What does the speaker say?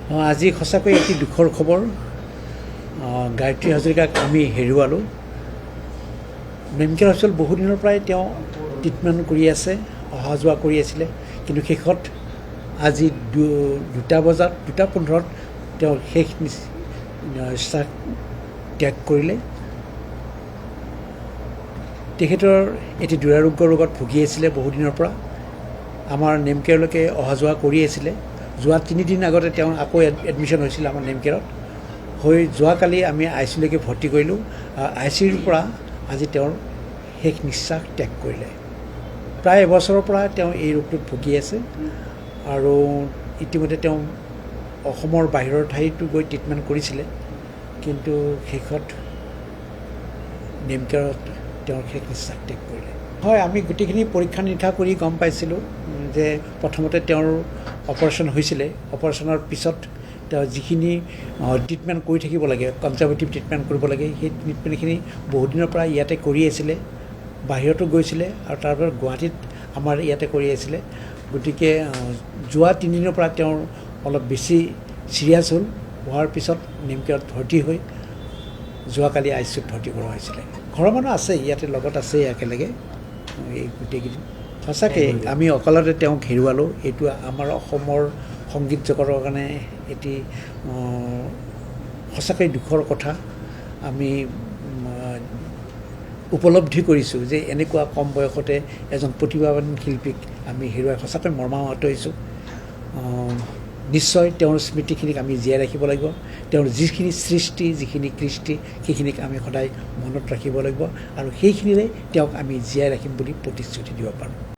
আজি সঁচাকৈ এটি দুখৰ খবৰ। গায়ত্ৰী হাজৰিকাক আমি হেৰুৱালোঁ। মেডিকেল হস্পিটেল বহুদিনৰ পৰাই তেওঁ ট্ৰিটমেণ্ট কৰি আছে, অহা যোৱা কৰি আছিলে, কিন্তু শেষত আজি 2:15 তেওঁ শেষ নিশ্বাস ত্যাগ কৰিলে। তেখেতৰ এটি দুৰাৰোগ্য ৰোগত ভুগি আছিলে বহুদিনৰ পৰা। আমাৰ নেমকেয়াৰলৈকে অহা যোৱা কৰি আছিলে। যোৱা 3 দিন আগতে তেওঁ আকৌ এডমিশ্যন হৈছিলে আমাৰ নেমকেয়াৰত। হৈ যোৱাকালি আমি ICUলৈকে ভৰ্তি কৰিলোঁ। ICUৰ পৰা আজি তেওঁৰ শেষ নিশ্বাস ত্যাগ কৰিলে। প্ৰায় এবছৰৰ পৰা তেওঁ এই ৰোগটোত ভুগি আছে আৰু ইতিমধ্যে তেওঁ অসমৰ বাহিৰৰ ঠাইতো গৈ ট্ৰিটমেণ্ট কৰিছিলে, কিন্তু শেষত নেমকেয়াৰত তেওঁৰ শেষ নিশ্বাস ত্যাগ কৰিলে। হয়, আমি গোটেইখিনি পৰীক্ষা নিৰীক্ষা কৰি গম পাইছিলোঁ যে প্ৰথমতে তেওঁৰ অপাৰেশ্যন হৈছিলে। অপাৰেশ্যনৰ পিছত তেওঁ যিখিনি ট্ৰিটমেণ্ট কৰি থাকিব লাগে, কনজাৰ্ভেটিভ ট্ৰিটমেণ্ট কৰিব লাগে, সেই ট্ৰিটমেণ্টখিনি বহুদিনৰ পৰা ইয়াতে কৰি আছিলে, বাহিৰতো গৈছিলে আৰু তাৰপিছত গুৱাহাটীত আমাৰ ইয়াতে কৰি আছিলে। গতিকে যোৱা 3 দিনৰ পৰা তেওঁৰ অলপ বেছি চিৰিয়াছ হ'ল। হোৱাৰ পিছত নেমকেয়াৰত ভৰ্তি হৈ যোৱাকালি ICUত ভৰ্তি কৰা হৈছিলে। ঘৰৰ মানুহ আছে, ইয়াতে লগত আছে একেলগে এই গোটেইকেইদিন। সঁচাকৈ আমি অকালতে তেওঁক হেৰুৱালোঁ। এইটো আমাৰ অসমৰ সংগীত জগতৰ কাৰণে এটি সঁচাকৈ দুখৰ কথা। আমি উপলব্ধি কৰিছোঁ যে এনেকুৱা কম বয়সতে এজন প্ৰতিভাৱান শিল্পীক আমি হেৰুৱাই সঁচাকৈ মৰ্মাহত হৈছোঁ। নিশ্চয় তেওঁৰ স্মৃতিখিনিক আমি জীয়াই ৰাখিব লাগিব। তেওঁৰ যিখিনি সৃষ্টি, যিখিনি কৃষ্টি, সেইখিনিক আমি সদায় মনত ৰাখিব লাগিব আৰু সেইখিনিৰে তেওঁক আমি জীয়াই ৰাখিম বুলি প্ৰতিশ্ৰুতি দিব পাৰোঁ।